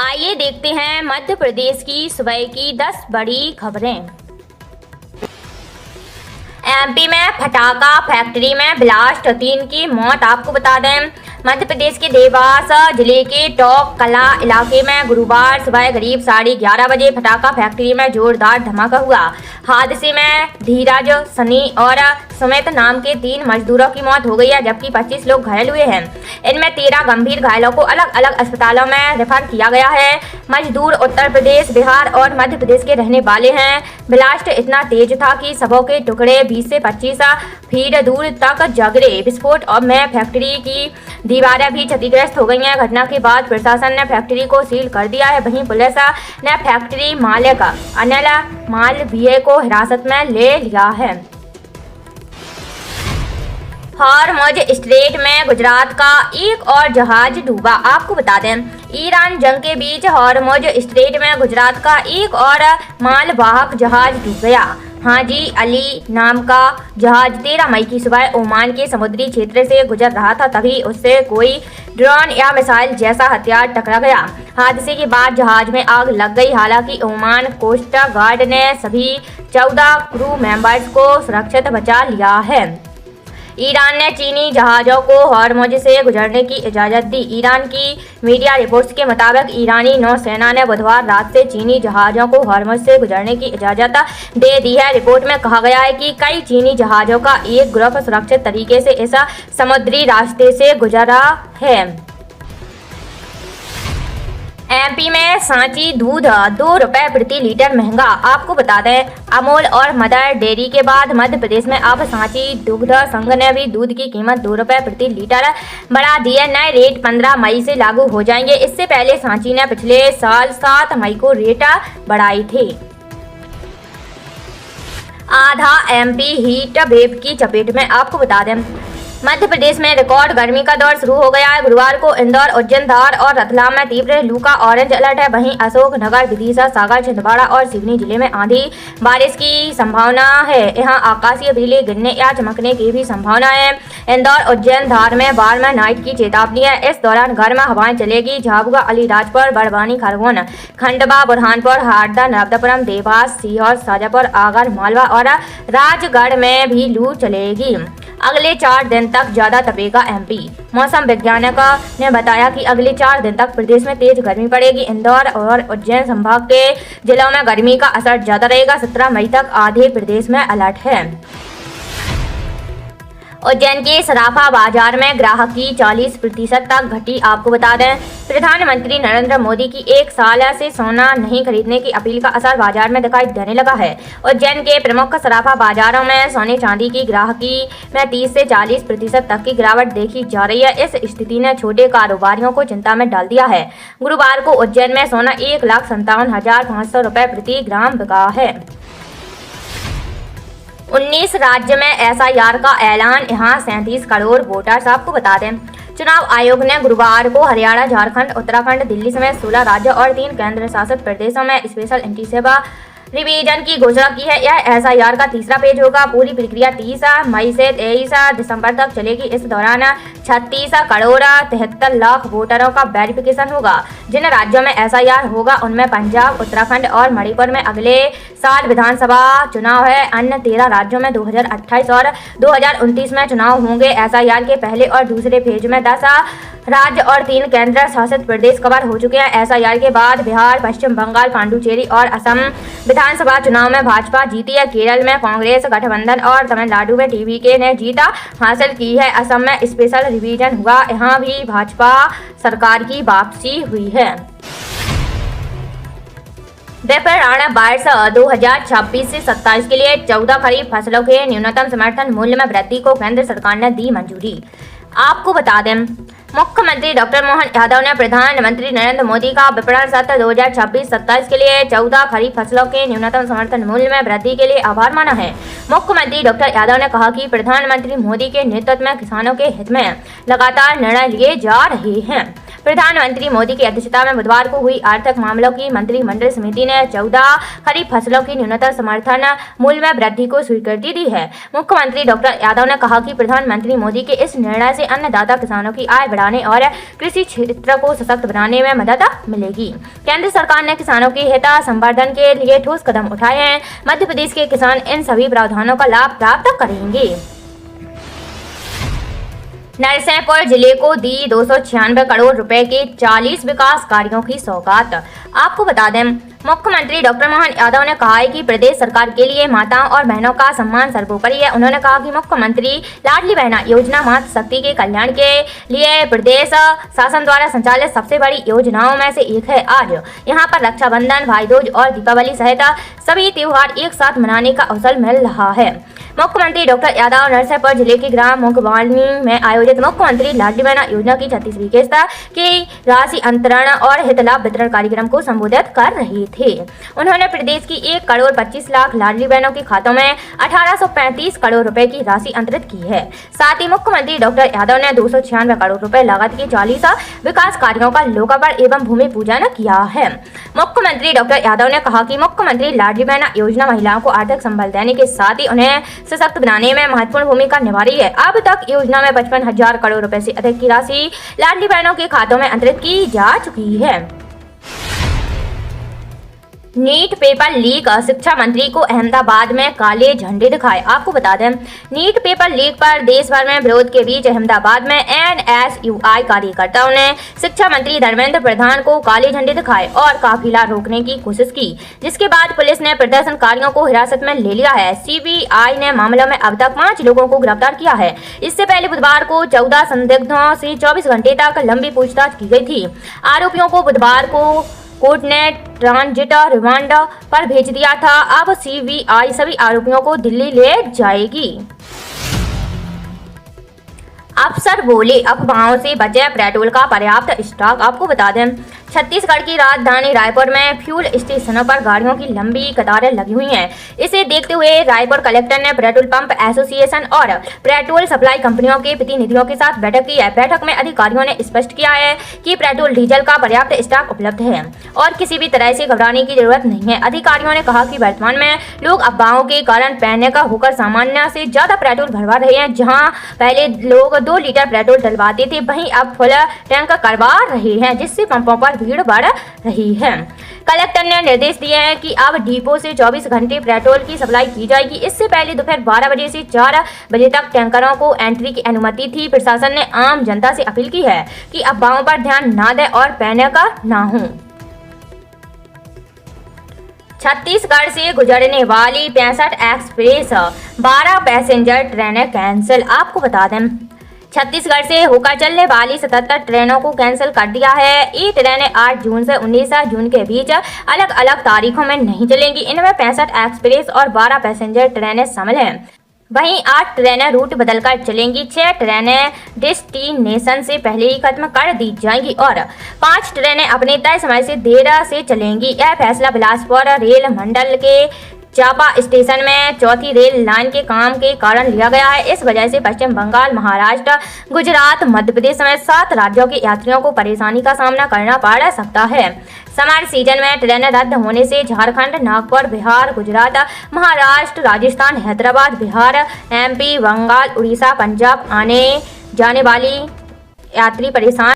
आइए देखते हैं मध्य प्रदेश की सुबह की 10 बड़ी खबरें। एमपी में पटाखा फैक्ट्री में ब्लास्ट, 3 की मौत। आपको बता दें मध्य प्रदेश के देवास जिले के टोक कला इलाके में गुरुवार सुबह करीब 11:30 बजे पटाखा फैक्ट्री में जोरदार धमाका हुआ। हादसे में धीरज, सनी और सुमित नाम के 3 मजदूरों की मौत हो गई है, जबकि 25 लोग घायल हुए हैं। इनमें 13 गंभीर घायलों को अलग अलग अस्पतालों में रेफर किया गया है। मजदूर उत्तर प्रदेश, बिहार और मध्य प्रदेश के रहने वाले हैं। ब्लास्ट इतना तेज था कि शवों के टुकड़े 20 से 25 फीट दूर तक जा गिरे। विस्फोट में फैक्ट्री की दीवारें भी क्षतिग्रस्त हो गई हैं। घटना के बाद प्रशासन ने फैक्ट्री को सील कर दिया है। वहीं पुलिस ने फैक्ट्री मालिक अनिल मालवीय को हिरासत में ले लिया है। हॉर्मुज़ स्ट्रेट में गुजरात का एक और जहाज डूबा। आपको बता दें ईरान जंग के बीच हॉर्मुज़ स्ट्रेट में गुजरात का एक और मालवाहक जहाज डूब गया। हाजी अली नाम का जहाज 13 मई की सुबह ओमान के समुद्री क्षेत्र से गुजर रहा था, तभी उससे कोई ड्रोन या मिसाइल जैसा हथियार टकरा गया। हादसे के बाद जहाज में आग लग गई। हालांकि ओमान कोस्ट गार्ड ने सभी 14 क्रू मेंबर्स को सुरक्षित बचा लिया है। ईरान ने चीनी जहाज़ों को हॉर्मुज़ से गुजरने की इजाज़त दी। ईरान की मीडिया रिपोर्ट्स के मुताबिक ईरानी नौसेना ने बुधवार रात से चीनी जहाज़ों को हॉर्मुज़ से गुजरने की इजाज़त दे दी है। रिपोर्ट में कहा गया है कि कई चीनी जहाज़ों का एक ग्रुप सुरक्षित तरीके से इस समुद्री रास्ते से गुजरा है। एमपी में सांची दूध 2 रुपए प्रति लीटर महंगा। आपको बता दें अमूल और मदर डेयरी के बाद मध्य प्रदेश में अब सांची दुग्ध संघ ने भी दूध की कीमत 2 रुपए प्रति लीटर बढ़ा दी है। नए रेट 15 मई से लागू हो जाएंगे। इससे पहले सांची ने पिछले साल 7 मई को रेट बढ़ाई थी। आधा एमपी हीट वेव की चपेट में। आपको बता दें मध्य प्रदेश में रिकॉर्ड गर्मी का दौर शुरू हो गया है। गुरुवार को इंदौर, उज्जैन, धार और रतलाम में तीव्र लू का ऑरेंज अलर्ट है। वहीं अशोकनगर, विदिशा, सागर, छिंदवाड़ा और सिवनी जिले में आंधी बारिश की संभावना है। यहां आकाशीय बिजली गिरने या चमकने की भी संभावना है। इंदौर, उज्जैन, धार में बाढ़ में नाइट की चेतावनी है। इस दौरान गर्म हवाएं चलेगी। झाबुआ, अलीराजपुर, बड़वानी, खरगोन, खंडवा, बुरहानपुर, हरदा, नर्मदापुरम, देवास, सीहोर, शाजापुर, आगर मालवा और राजगढ़ में भी लू चलेगी। अगले 4 दिन तक ज्यादा तपेगा एमपी। मौसम वैज्ञानिक ने बताया कि अगले 4 दिन तक प्रदेश में तेज गर्मी पड़ेगी। इंदौर और उज्जैन संभाग के जिलों में गर्मी का असर ज्यादा रहेगा। 17 मई तक आधे प्रदेश में अलर्ट है। उज्जैन के सराफा बाजार में ग्राहक की 40% तक घटी। आपको बता दें प्रधानमंत्री नरेंद्र मोदी की 1 साल से सोना नहीं खरीदने की अपील का असर बाजार में दिखाई देने लगा है। उज्जैन के प्रमुख सराफा बाजारों में सोने चांदी की ग्राहकी में 30 से 40% तक की गिरावट देखी जा रही है। इस स्थिति ने छोटे कारोबारियों को चिंता में डाल दिया है। गुरुवार को उज्जैन में सोना 1,57,500 रुपए प्रति ग्राम बिका है। 19 राज्य में एसआईआर का ऐलान। यहाँ 37 करोड़ वोटर्स। आपको बता दें चुनाव आयोग ने गुरुवार को हरियाणा, झारखंड, उत्तराखंड, दिल्ली समेत 16 राज्यों और 3 केंद्र शासित प्रदेशों में स्पेशल एंटी रिवीजन की घोषणा की है। यह एसआईआर का तीसरा पेज होगा। पूरी प्रक्रिया 30 मई से 23 दिसंबर तक चलेगी। इस दौरान 36 करोड़ 73 लाख वोटरों का वेरिफिकेशन होगा। जिन राज्यों में एसआईआर होगा उनमें पंजाब, उत्तराखंड और मणिपुर में अगले साल विधानसभा चुनाव है। अन्य 13 राज्यों में 2028 और 2029 में चुनाव होंगे। एसआईआर के पहले और दूसरे फेज में 10 राज्य और 3 केंद्र शासित प्रदेश कवर हो चुके हैं। एसआईआर के बाद बिहार, पश्चिम बंगाल, पांडुचेरी और असम विधानसभा चुनाव में भाजपा जीती है। केरल में कांग्रेस गठबंधन और तमिलनाडु में टीवीके ने जीत हासिल की है। असम में स्पेशल रिवीजन हुआ। यहाँ भी भाजपा सरकार की वापसी हुई है। विपणन वर्ष 2026 से 27 के लिए 14 खरीफ फसलों के न्यूनतम समर्थन मूल्य में वृद्धि को केंद्र सरकार ने दी मंजूरी। आपको बता दें मुख्यमंत्री डॉक्टर मोहन यादव ने प्रधानमंत्री नरेंद्र मोदी का विपणन सत्र 2026-27 के लिए 14 खरीफ फसलों के न्यूनतम समर्थन मूल्य में वृद्धि के लिए आभार माना है। मुख्यमंत्री डॉक्टर यादव ने कहा कि प्रधानमंत्री मोदी के नेतृत्व में किसानों के हित में लगातार निर्णय लिए जा रहे हैं। प्रधानमंत्री मोदी की अध्यक्षता में बुधवार को हुई आर्थिक मामलों की मंत्रिमंडल समिति ने 14 खरीफ फसलों की न्यूनतम समर्थन मूल्य में वृद्धि को स्वीकृति दी है। मुख्यमंत्री डॉक्टर यादव ने कहा कि प्रधानमंत्री मोदी के इस निर्णय से अन्नदाता किसानों की आय बढ़ाने और कृषि क्षेत्र को सशक्त बनाने में मदद मिलेगी। केंद्र सरकार ने किसानों के हित संवर्धन के लिए ठोस कदम उठाए हैं। मध्य प्रदेश के किसान इन सभी प्रावधानों का लाभ प्राप्त करेंगे। नरसिंहपुर जिले को दी 296 करोड़ रुपए के 40 विकास कार्यों की सौगात। आपको बता दें, मुख्यमंत्री डॉक्टर मोहन यादव ने कहा है कि प्रदेश सरकार के लिए माताओं और बहनों का सम्मान सर्वोपरि है। उन्होंने कहा कि मुख्यमंत्री लाडली बहना योजना मातृ शक्ति के कल्याण के लिए प्रदेश शासन द्वारा संचालित सबसे बड़ी योजनाओं में से एक है। आज यहां पर रक्षाबंधन, भाई दूज और दीपावली सहित सभी त्योहार एक साथ मनाने का अवसर मिल रहा है। मुख्यमंत्री डॉक्टर यादव नरसिंहपुर जिले के ग्राम मुंगवानी में आयोजित मुख्यमंत्री लाडली बहना योजना की 36वीं किस्त की राशि अंतरण और हित लाभ वितरण कार्यक्रम को संबोधित कर रहे थे। उन्होंने प्रदेश की 1 करोड़ 25 लाख लाडली बहनों के खातों में 1835 करोड़ रुपए की राशि अंतरित की है। साथ ही मुख्यमंत्री डॉक्टर यादव ने 296 करोड़ रुपए लागत के 40 विकास कार्यों का लोकार्पण एवं भूमि पूजन किया है। मुख्यमंत्री डॉक्टर यादव ने कहा कि मुख्यमंत्री लाडली बहना योजना महिलाओं को आर्थिक संबल देने के साथ ही उन्हें सशक्त बनाने में महत्वपूर्ण भूमिका निभा रही है। अब तक योजना में 55,000 करोड़ रुपए से अधिक की राशि लाडली बहनों के खातों में अंतरित की जा चुकी है। नीट पेपर लीक, शिक्षा मंत्री को अहमदाबाद में काले झंडे दिखाए। आपको बता दें, नीट पेपर लीक पर देश भर में विरोध के बीच अहमदाबाद में NSUI कार्यकर्ताओं ने शिक्षा मंत्री धर्मेंद्र प्रधान को काले झंडे दिखाए और काफिला रोकने की कोशिश की, जिसके बाद पुलिस ने प्रदर्शनकारियों को हिरासत में ले लिया है। CBI ने मामले में अब तक 5 लोगों को गिरफ्तार किया है। इससे पहले बुधवार को 14 संदिग्धों से 24 घंटे तक लंबी पूछताछ की गई थी। आरोपियों को बुधवार को कोर्ट ने ट्रांजिट रिमांड पर भेज दिया था। अब CBI सभी आरोपियों को दिल्ली ले जाएगी। अफसर बोले, अफवाहों से बचे, पेट्रोल का पर्याप्त स्टॉक। आपको बता दें, छत्तीसगढ़ की राजधानी रायपुर में फ्यूल स्टेशनों पर गाड़ियों की लंबी कतारें लगी हुई हैं। इसे देखते हुए रायपुर कलेक्टर ने पेट्रोल पंप एसोसिएशन और पेट्रोल सप्लाई कंपनियों के प्रतिनिधियों के साथ बैठक की है। बैठक में अधिकारियों ने स्पष्ट किया है कि पेट्रोल डीजल का पर्याप्त स्टॉक उपलब्ध है और किसी भी तरह से घबराने की जरूरत नहीं है। अधिकारियों ने कहा कि वर्तमान में लोग अफवाहों के कारण पैनिक होकर सामान्य से ज्यादा पेट्रोल भरवा रहे हैं। जहां पहले लोग 2 लीटर पेट्रोल डलवाते थे, वहीं अब फुल टैंक करवा रहे हैं, जिससे पंपों पर भीड़ बढ़ रही है। कलेक्टर ने निर्देश दिए हैं कि अब डिपो से 24 घंटे पेट्रोल की सप्लाई की जाएगी। इससे पहले दोपहर 12 बजे से 4 बजे तक टैंकरों को एंट्री की अनुमति थी। प्रशासन ने आम जनता से अपील की है कि अफवाहों पर ध्यान न दें और पैनिक न हो। छत्तीसगढ़ से गुजरने वाली 65 एक्सप्रेस 12 पैसेंजर ट्रेनें कैंसिल। आपको बता दें, छत्तीसगढ़ से होकर चलने वाली 77 ट्रेनों को कैंसिल कर दिया है। ये ट्रेनें 8 जून से 19 जून के बीच अलग अलग तारीखों में नहीं चलेंगी। इनमें 65 एक्सप्रेस और 12 पैसेंजर ट्रेनें शामिल हैं। वहीं 8 ट्रेनें रूट बदलकर चलेंगी। 6 ट्रेनें डेस्टिनेशन से पहले ही खत्म कर दी जाएंगी और 5 ट्रेनें अपने तय समय से देर से चलेंगी। यह फैसला बिलासपुर रेल मंडल के चापा स्टेशन में 4थी रेल लाइन के काम के कारण लिया गया है। इस वजह से पश्चिम बंगाल, महाराष्ट्र, गुजरात, मध्य प्रदेश समेत 7 राज्यों के यात्रियों को परेशानी का सामना करना पड़ सकता है। समर सीजन में ट्रेनें रद्द होने से झारखंड, नागपुर, बिहार, गुजरात, महाराष्ट्र, राजस्थान, हैदराबाद, बिहार, MP, बंगाल, उड़ीसा, पंजाब आने जाने वाली यात्री परेशान